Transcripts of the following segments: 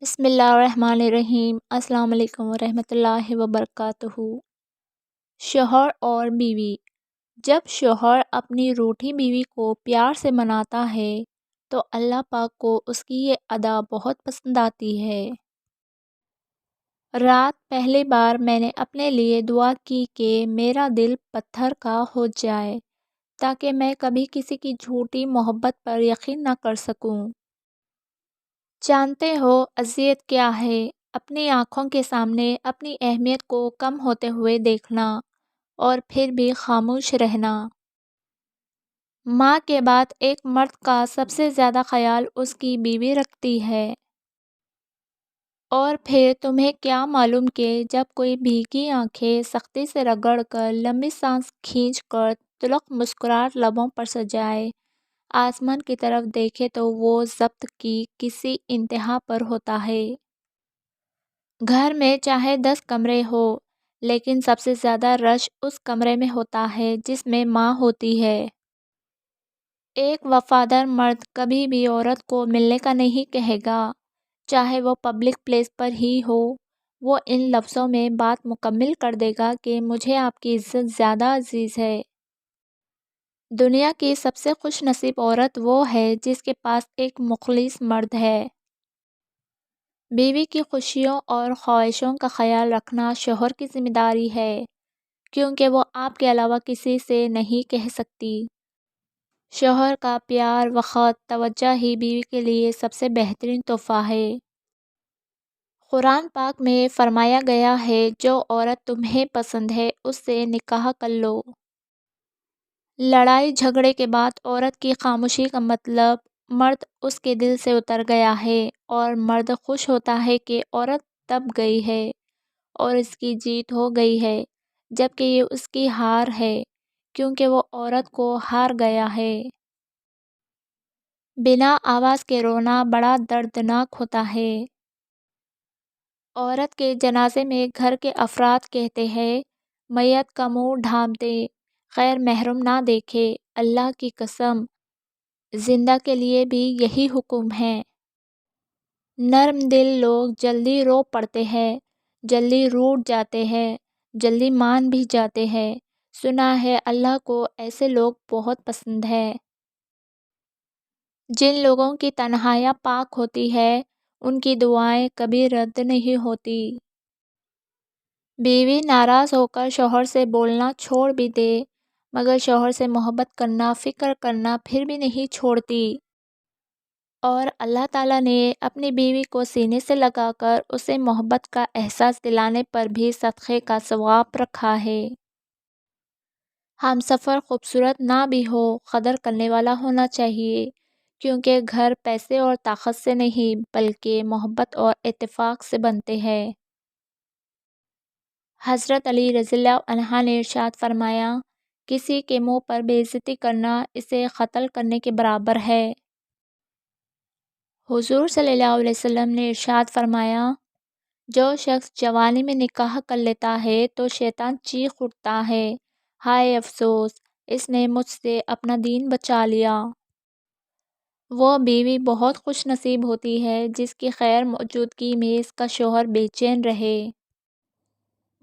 بسم اللہ الرحمن الرحیم۔ السلام علیکم ورحمۃ اللہ وبرکاتہ۔ شوہر اور بیوی۔ جب شوہر اپنی روٹھی بیوی کو پیار سے مناتا ہے تو اللہ پاک کو اس کی یہ ادا بہت پسند آتی ہے۔ رات پہلی بار میں نے اپنے لیے دعا کی کہ میرا دل پتھر کا ہو جائے تاکہ میں کبھی کسی کی جھوٹی محبت پر یقین نہ کر سکوں۔ جانتے ہو اذیت کیا ہے؟ اپنی آنکھوں کے سامنے اپنی اہمیت کو کم ہوتے ہوئے دیکھنا اور پھر بھی خاموش رہنا۔ ماں کے بعد ایک مرد کا سب سے زیادہ خیال اس کی بیوی رکھتی ہے۔ اور پھر تمہیں کیا معلوم کہ جب کوئی بھیگی آنکھیں سختی سے رگڑ کر لمبی سانس کھینچ کر تلخ مسکراہٹ لبوں پر سجائے آسمان کی طرف دیکھے تو وہ ضبط کی کسی انتہا پر ہوتا ہے۔ گھر میں چاہے 10 کمرے ہو لیکن سب سے زیادہ رش اس کمرے میں ہوتا ہے جس میں ماں ہوتی ہے۔ ایک وفادار مرد کبھی بھی عورت کو ملنے کا نہیں کہے گا، چاہے وہ پبلک پلیس پر ہی ہو۔ وہ ان لفظوں میں بات مکمل کر دے گا کہ مجھے آپ کی عزت زیادہ عزیز ہے۔ دنیا کی سب سے خوش نصیب عورت وہ ہے جس کے پاس ایک مخلص مرد ہے۔ بیوی کی خوشیوں اور خواہشوں کا خیال رکھنا شوہر کی ذمہ داری ہے، کیونکہ وہ آپ کے علاوہ کسی سے نہیں کہہ سکتی۔ شوہر کا پیار، وقت، توجہ ہی بیوی کے لیے سب سے بہترین تحفہ ہے۔ قرآن پاک میں فرمایا گیا ہے، جو عورت تمہیں پسند ہے اس سے نکاح کر لو۔ لڑائی جھگڑے کے بعد عورت کی خاموشی کا مطلب مرد اس کے دل سے اتر گیا ہے، اور مرد خوش ہوتا ہے کہ عورت دب گئی ہے اور اس کی جیت ہو گئی ہے، جبکہ یہ اس کی ہار ہے کیونکہ وہ عورت کو ہار گیا ہے۔ بنا آواز کے رونا بڑا دردناک ہوتا ہے۔ عورت کے جنازے میں گھر کے افراد کہتے ہیں، میت کا منہ ڈھانپ دے، غیر محرم نہ دیکھے۔ اللہ کی قسم، زندہ کے لیے بھی یہی حکم ہے۔ نرم دل لوگ جلدی رو پڑتے ہیں، جلدی روٹھ جاتے ہیں، جلدی مان بھی جاتے ہیں۔ سنا ہے اللہ کو ایسے لوگ بہت پسند ہیں۔ جن لوگوں کی تنہائیاں پاک ہوتی ہیں ان کی دعائیں کبھی رد نہیں ہوتی۔ بیوی ناراض ہو کر شوہر سے بولنا چھوڑ بھی دے مگر شوہر سے محبت کرنا، فکر کرنا پھر بھی نہیں چھوڑتی۔ اور اللہ تعالیٰ نے اپنی بیوی کو سینے سے لگا کر اسے محبت کا احساس دلانے پر بھی صدقے کا ثواب رکھا ہے۔ ہمسفر خوبصورت نہ بھی ہو، قدر کرنے والا ہونا چاہیے، کیونکہ گھر پیسے اور طاقت سے نہیں بلکہ محبت اور اتفاق سے بنتے ہیں۔ حضرت علی رضی اللہ عنہ نے ارشاد فرمایا، کسی کے منہ پر بے عزتی کرنا اسے قتل کرنے کے برابر ہے۔ حضور صلی اللہ علیہ وسلم نے ارشاد فرمایا، جو شخص جوانی میں نکاح کر لیتا ہے تو شیطان چیخ اٹھتا ہے، ہائے افسوس، اس نے مجھ سے اپنا دین بچا لیا۔ وہ بیوی بہت خوش نصیب ہوتی ہے جس کی غیر موجودگی میں اس کا شوہر بے چین رہے۔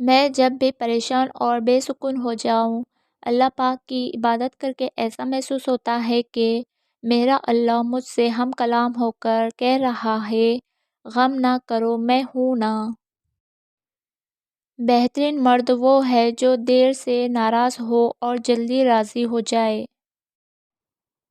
میں جب بھی پریشان اور بے سکون ہو جاؤں، اللہ پاک کی عبادت کر کے ایسا محسوس ہوتا ہے کہ میرا اللہ مجھ سے ہم کلام ہو کر کہہ رہا ہے، غم نہ کرو، میں ہوں نا۔ بہترین مرد وہ ہے جو دیر سے ناراض ہو اور جلدی راضی ہو جائے۔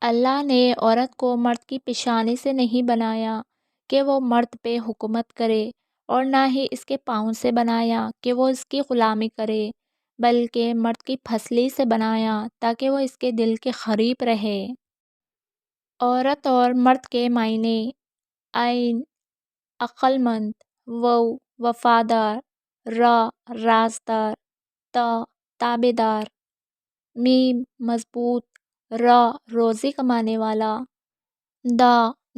اللہ نے عورت کو مرد کی پیشانی سے نہیں بنایا کہ وہ مرد پہ حکومت کرے، اور نہ ہی اس کے پاؤں سے بنایا کہ وہ اس کی غلامی کرے، بلکہ مرد کی پھسلی سے بنایا تاکہ وہ اس کے دل کے قریب رہے۔ عورت اور مرد کے معنی: عین عقل مند، واو وفادار، را رازدار، تا تابع دار، میم مضبوط، را روزی کمانے والا، دا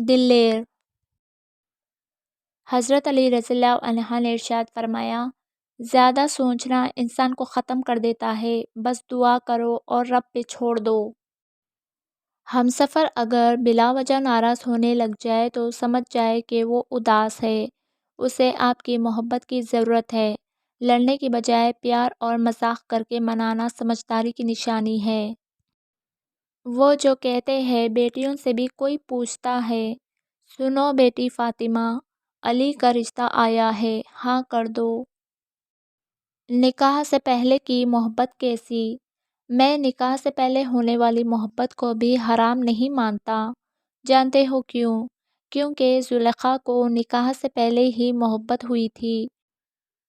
دلیر۔ حضرت علی رضی اللہ عنہ نے ارشاد فرمایا، زیادہ سوچنا انسان کو ختم کر دیتا ہے، بس دعا کرو اور رب پہ چھوڑ دو۔ ہمسفر اگر بلا وجہ ناراض ہونے لگ جائے تو سمجھ جائے کہ وہ اداس ہے، اسے آپ کی محبت کی ضرورت ہے۔ لڑنے کی بجائے پیار اور مذاق کر کے منانا سمجھداری کی نشانی ہے۔ وہ جو کہتے ہیں بیٹیوں سے بھی کوئی پوچھتا ہے، سنو بیٹی فاطمہ، علی کا رشتہ آیا ہے، ہاں کر دو۔ نکاح سے پہلے کی محبت کیسی؟ میں نکاح سے پہلے ہونے والی محبت کو بھی حرام نہیں مانتا۔ جانتے ہو کیوں؟ کیونکہ زلیخا کو نکاح سے پہلے ہی محبت ہوئی تھی،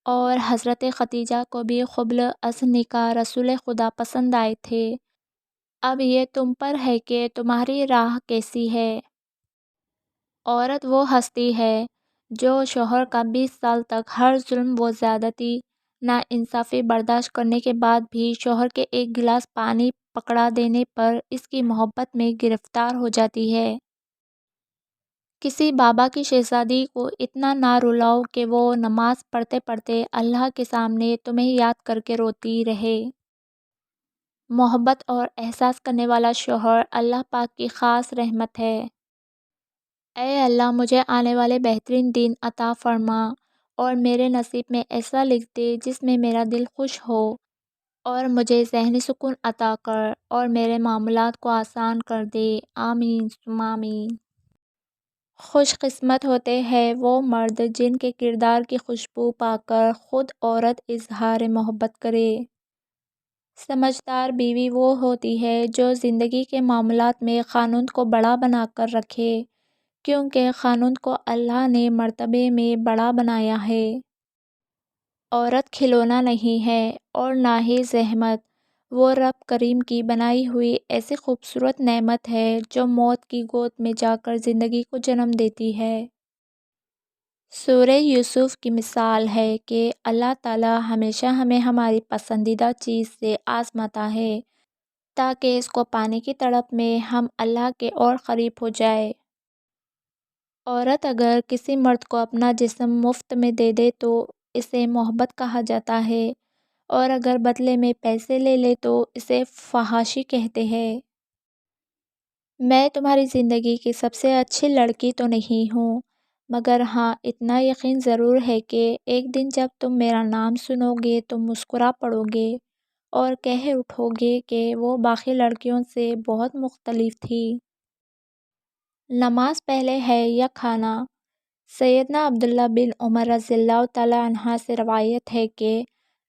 اور حضرت خدیجہ کو بھی قبل از نکاح رسول خدا پسند آئے تھے۔ اب یہ تم پر ہے کہ تمہاری راہ کیسی ہے۔ عورت وہ ہستی ہے جو شوہر کا 20 سال تک ہر ظلم و زیادتی، ناانصافی برداشت کرنے کے بعد بھی شوہر کے ایک گلاس پانی پکڑا دینے پر اس کی محبت میں گرفتار ہو جاتی ہے۔ کسی بابا کی شہزادی کو اتنا نہ رلاؤ کہ وہ نماز پڑھتے پڑھتے اللہ کے سامنے تمہیں یاد کر کے روتی رہے۔ محبت اور احساس کرنے والا شوہر اللہ پاک کی خاص رحمت ہے۔ اے اللہ مجھے آنے والے بہترین دن عطا فرما، اور میرے نصیب میں ایسا لکھ دے جس میں میرا دل خوش ہو، اور مجھے ذہنی سکون عطا کر، اور میرے معاملات کو آسان کر دے، آمین ثم آمین۔ خوش قسمت ہوتے ہیں وہ مرد جن کے کردار کی خوشبو پا کر خود عورت اظہار محبت کرے۔ سمجھدار بیوی وہ ہوتی ہے جو زندگی کے معاملات میں قانون کو بڑا بنا کر رکھے، کیونکہ قانون کو اللہ نے مرتبے میں بڑا بنایا ہے۔ عورت کھلونا نہیں ہے اور نہ ہی زحمت، وہ رب کریم کی بنائی ہوئی ایسی خوبصورت نعمت ہے جو موت کی گود میں جا کر زندگی کو جنم دیتی ہے۔ سورہ یوسف کی مثال ہے کہ اللہ تعالیٰ ہمیشہ ہمیں ہماری پسندیدہ چیز سے آزماتا ہے تاکہ اس کو پانے کی تڑپ میں ہم اللہ کے اور قریب ہو جائے۔ عورت اگر کسی مرد کو اپنا جسم مفت میں دے دے تو اسے محبت کہا جاتا ہے، اور اگر بدلے میں پیسے لے لے تو اسے فحاشی کہتے ہیں۔ میں تمہاری زندگی کی سب سے اچھی لڑکی تو نہیں ہوں، مگر ہاں اتنا یقین ضرور ہے کہ ایک دن جب تم میرا نام سنو گے تو مسکرا پڑو گے اور کہہ اٹھو گے کہ وہ باقی لڑکیوں سے بہت مختلف تھی۔ نماز پہلے ہے یا کھانا؟ سیدنا عبداللہ بن عمر رضی اللہ تعالیٰ عنہ سے روایت ہے کہ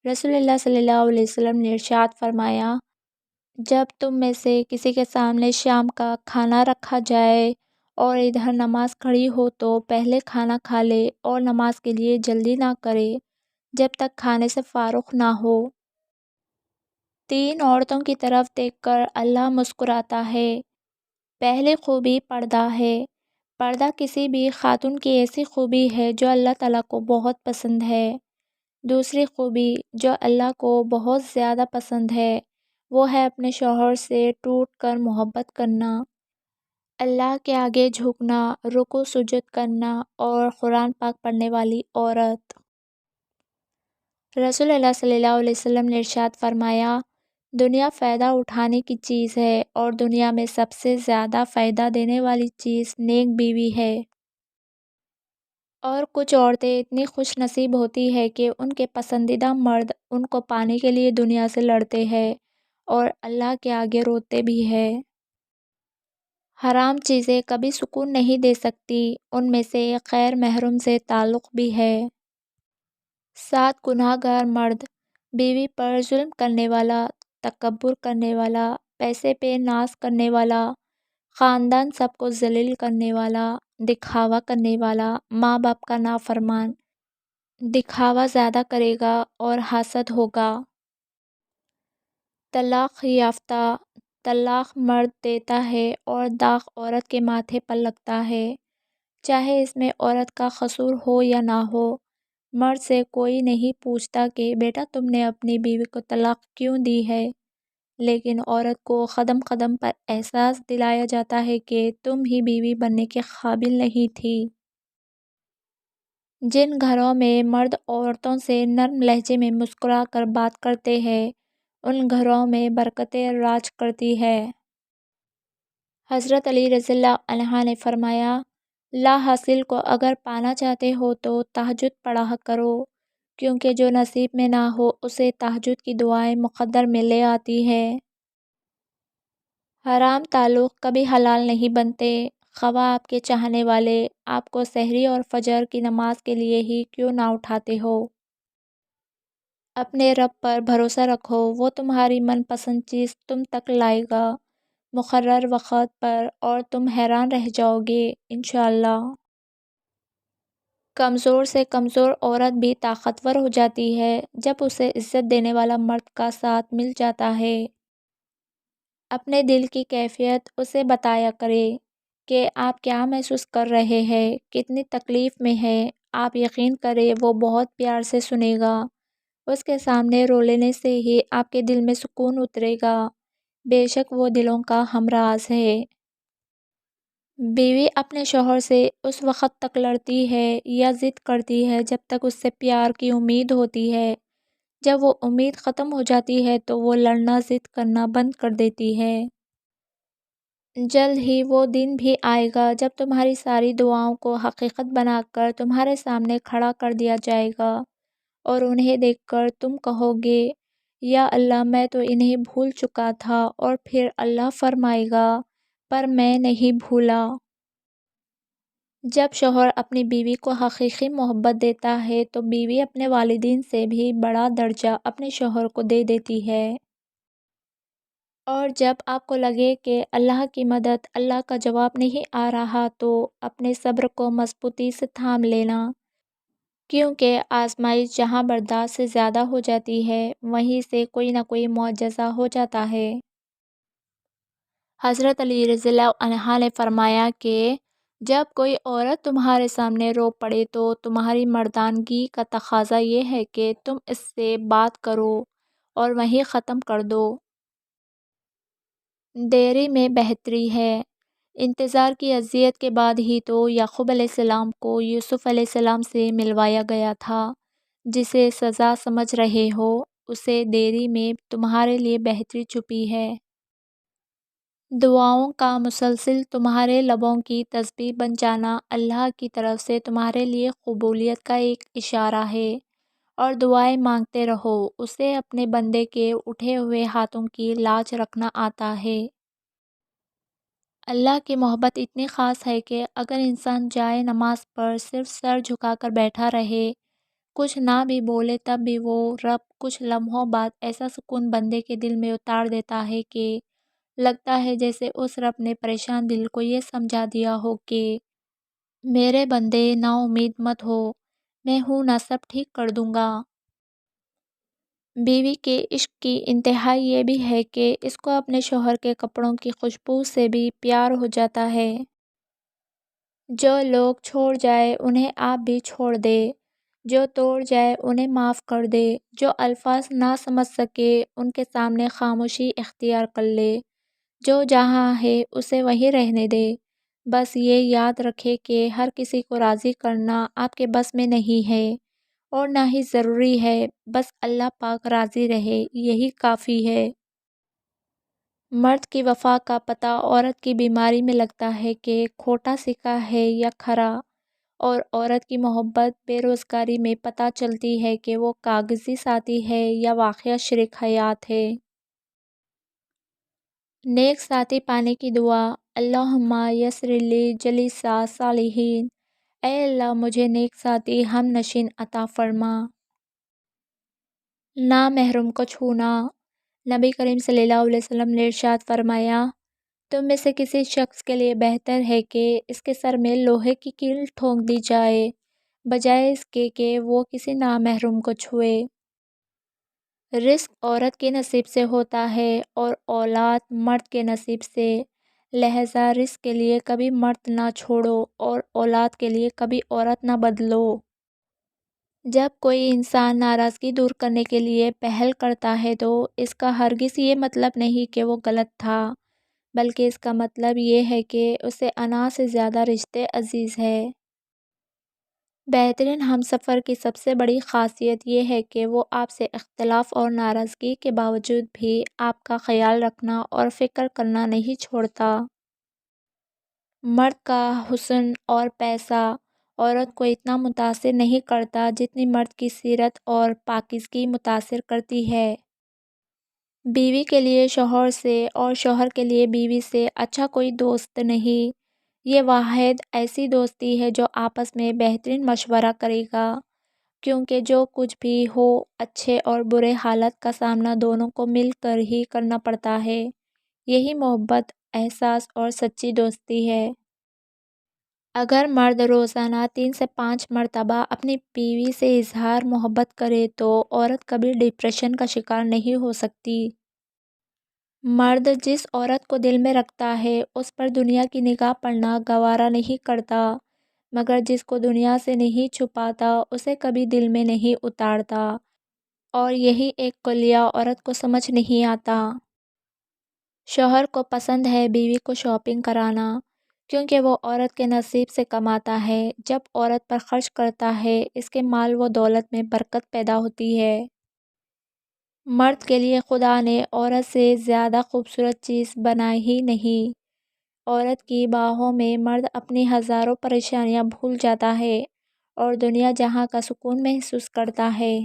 رسول اللہ صلی اللہ علیہ وسلم نے ارشاد فرمایا، جب تم میں سے کسی کے سامنے شام کا کھانا رکھا جائے اور ادھر نماز کھڑی ہو تو پہلے کھانا کھا لے اور نماز کے لیے جلدی نہ کرے جب تک کھانے سے فارغ نہ ہو۔ 3 عورتوں کی طرف دیکھ کر اللہ مسکراتا ہے۔ پہلی خوبی پردہ ہے۔ پردہ کسی بھی خاتون کی ایسی خوبی ہے جو اللہ تعالیٰ کو بہت پسند ہے۔ دوسری خوبی جو اللہ کو بہت زیادہ پسند ہے وہ ہے اپنے شوہر سے ٹوٹ کر محبت کرنا، اللہ کے آگے جھکنا، رکوع سجود کرنا، اور قرآن پاک پڑھنے والی عورت۔ رسول اللہ صلی اللہ علیہ وسلم نے ارشاد فرمایا، دنیا فائدہ اٹھانے کی چیز ہے اور دنیا میں سب سے زیادہ فائدہ دینے والی چیز نیک بیوی ہے۔ اور کچھ عورتیں اتنی خوش نصیب ہوتی ہے کہ ان کے پسندیدہ مرد ان کو پانے کے لیے دنیا سے لڑتے ہیں اور اللہ کے آگے روتے بھی ہیں۔ حرام چیزیں کبھی سکون نہیں دے سکتی، ان میں سے ایک غیر محرم سے تعلق بھی ہے۔ 7 گناہ گار مرد: بیوی پر ظلم کرنے والا، تکبر کرنے والا، پیسے پہ ناز کرنے والا، خاندان سب کو ذلیل کرنے والا، دکھاوا کرنے والا، ماں باپ کا نافرمان۔ دکھاوا زیادہ کرے گا اور حاسد ہوگا۔ طلاق یافتہ: طلاق مرد دیتا ہے اور داغ عورت کے ماتھے پر لگتا ہے، چاہے اس میں عورت کا قصور ہو یا نہ ہو۔ مرد سے کوئی نہیں پوچھتا کہ بیٹا تم نے اپنی بیوی کو طلاق کیوں دی ہے، لیکن عورت کو قدم قدم پر احساس دلایا جاتا ہے کہ تم ہی بیوی بننے کے قابل نہیں تھی۔ جن گھروں میں مرد عورتوں سے نرم لہجے میں مسکرا کر بات کرتے ہیں ان گھروں میں برکتیں راج کرتی ہیں۔ حضرت علی رضی اللہ عنہ نے فرمایا، لا حاصل کو اگر پانا چاہتے ہو تو تہجد پڑھا کرو، کیونکہ جو نصیب میں نہ ہو اسے تہجد کی دعائیں مقدر میں لے آتی ہے۔ حرام تعلق کبھی حلال نہیں بنتے، خواہ آپ کے چاہنے والے آپ کو سحری اور فجر کی نماز کے لیے ہی کیوں نہ اٹھاتے ہو۔ اپنے رب پر بھروسہ رکھو، وہ تمہاری من پسند چیز تم تک لائے گا مقرر وقت پر، اور تم حیران رہ جاؤ گے انشاءاللہ۔ کمزور سے کمزور عورت بھی طاقتور ہو جاتی ہے جب اسے عزت دینے والا مرد کا ساتھ مل جاتا ہے۔ اپنے دل کی کیفیت اسے بتایا کرے کہ آپ کیا محسوس کر رہے ہیں، کتنی تکلیف میں ہیں۔ آپ یقین کریں وہ بہت پیار سے سنے گا۔ اس کے سامنے رو لینے سے ہی آپ کے دل میں سکون اترے گا، بے شک وہ دلوں کا ہمراز ہے۔ بیوی اپنے شوہر سے اس وقت تک لڑتی ہے یا ضد کرتی ہے جب تک اس سے پیار کی امید ہوتی ہے۔ جب وہ امید ختم ہو جاتی ہے تو وہ لڑنا ضد کرنا بند کر دیتی ہے۔ جلد ہی وہ دن بھی آئے گا جب تمہاری ساری دعاؤں کو حقیقت بنا کر تمہارے سامنے کھڑا کر دیا جائے گا، اور انہیں دیکھ کر تم کہو گے یا اللہ میں تو انہیں بھول چکا تھا، اور پھر اللہ فرمائے گا پر میں نہیں بھولا۔ جب شوہر اپنی بیوی کو حقیقی محبت دیتا ہے تو بیوی اپنے والدین سے بھی بڑا درجہ اپنے شوہر کو دے دیتی ہے۔ اور جب آپ کو لگے کہ اللہ کی مدد، اللہ کا جواب نہیں آ رہا تو اپنے صبر کو مضبوطی سے تھام لینا، کیونکہ آزمائش جہاں برداشت سے زیادہ ہو جاتی ہے وہیں سے کوئی نہ کوئی معجزہ ہو جاتا ہے۔ حضرت علی رضی اللہ عنہ نے فرمایا کہ جب کوئی عورت تمہارے سامنے رو پڑے تو تمہاری مردانگی کا تقاضا یہ ہے کہ تم اس سے بات کرو اور وہیں ختم کر دو۔ دیری میں بہتری ہے۔ انتظار کی اذیت کے بعد ہی تو یعقوب علیہ السلام کو یوسف علیہ السلام سے ملوایا گیا تھا۔ جسے سزا سمجھ رہے ہو اسے دیری میں تمہارے لیے بہتری چھپی ہے۔ دعاؤں کا مسلسل تمہارے لبوں کی تسبیح بن جانا اللہ کی طرف سے تمہارے لیے قبولیت کا ایک اشارہ ہے، اور دعائیں مانگتے رہو، اسے اپنے بندے کے اٹھے ہوئے ہاتھوں کی لاج رکھنا آتا ہے۔ اللہ کی محبت اتنی خاص ہے کہ اگر انسان جائے نماز پر صرف سر جھکا کر بیٹھا رہے، کچھ نہ بھی بولے، تب بھی وہ رب کچھ لمحوں بعد ایسا سکون بندے کے دل میں اتار دیتا ہے کہ لگتا ہے جیسے اس رب نے پریشان دل کو یہ سمجھا دیا ہو کہ میرے بندے نا امید مت ہو، میں ہوں نا، سب ٹھیک کر دوں گا۔ بیوی کے عشق کی انتہا یہ بھی ہے کہ اس کو اپنے شوہر کے کپڑوں کی خوشبو سے بھی پیار ہو جاتا ہے۔ جو لوگ چھوڑ جائے انہیں آپ بھی چھوڑ دے، جو توڑ جائے انہیں معاف کر دے، جو الفاظ نہ سمجھ سکے ان کے سامنے خاموشی اختیار کر لے، جو جہاں ہے اسے وہیں رہنے دے۔ بس یہ یاد رکھے کہ ہر کسی کو راضی کرنا آپ کے بس میں نہیں ہے اور نہ ہی ضروری ہے، بس اللہ پاک راضی رہے یہی کافی ہے۔ مرد کی وفا کا پتہ عورت کی بیماری میں لگتا ہے کہ کھوٹا سکہ ہے یا کھرا، اور عورت کی محبت بے روزگاری میں پتہ چلتی ہے کہ وہ کاغذی ساتھی ہے یا واقعہ شریک حیات ہے۔ نیک ساتھی پانے کی دعا۔ اللہم یسر لی جلیسا صالحین، اے اللہ مجھے نیک ساتھی ہم نشین عطا فرما۔ نامحرم کو چھونا۔ نبی کریم صلی اللہ علیہ وسلم نے ارشاد فرمایا، تم میں سے کسی شخص کے لیے بہتر ہے کہ اس کے سر میں لوہے کی کیل ٹھونک دی جائے بجائے اس کے کہ وہ کسی نامحرم کو چھوئے۔ رزق عورت کے نصیب سے ہوتا ہے اور اولاد مرد کے نصیب سے، لہذا رزق کے لیے کبھی مرد نہ چھوڑو اور اولاد کے لیے کبھی عورت نہ بدلو۔ جب کوئی انسان ناراضگی دور کرنے کے لیے پہل کرتا ہے تو اس کا ہرگز یہ مطلب نہیں کہ وہ غلط تھا، بلکہ اس کا مطلب یہ ہے کہ اسے انا سے زیادہ رشتے عزیز ہے۔ بہترین ہمسفر کی سب سے بڑی خاصیت یہ ہے کہ وہ آپ سے اختلاف اور ناراضگی کے باوجود بھی آپ کا خیال رکھنا اور فکر کرنا نہیں چھوڑتا۔ مرد کا حسن اور پیسہ عورت کو اتنا متاثر نہیں کرتا جتنی مرد کی سیرت اور پاکیزگی متاثر کرتی ہے۔ بیوی کے لیے شوہر سے اور شوہر کے لیے بیوی سے اچھا کوئی دوست نہیں۔ یہ واحد ایسی دوستی ہے جو آپس میں بہترین مشورہ کرے گا، کیونکہ جو کچھ بھی ہو اچھے اور برے حالات کا سامنا دونوں کو مل کر ہی کرنا پڑتا ہے۔ یہی محبت، احساس اور سچی دوستی ہے۔ اگر مرد روزانہ 3 سے 5 مرتبہ اپنی بیوی سے اظہار محبت کرے تو عورت کبھی ڈپریشن کا شکار نہیں ہو سکتی۔ مرد جس عورت کو دل میں رکھتا ہے اس پر دنیا کی نگاہ پڑنا گوارا نہیں کرتا، مگر جس کو دنیا سے نہیں چھپاتا اسے کبھی دل میں نہیں اتارتا، اور یہی ایک کلیہ عورت کو سمجھ نہیں آتا۔ شوہر کو پسند ہے بیوی کو شاپنگ کرانا، کیونکہ وہ عورت کے نصیب سے کماتا ہے۔ جب عورت پر خرچ کرتا ہے اس کے مال و دولت میں برکت پیدا ہوتی ہے۔ مرد کے لیے خدا نے عورت سے زیادہ خوبصورت چیز بنائی ہی نہیں۔ عورت کی باہوں میں مرد اپنی ہزاروں پریشانیاں بھول جاتا ہے اور دنیا جہاں کا سکون محسوس کرتا ہے۔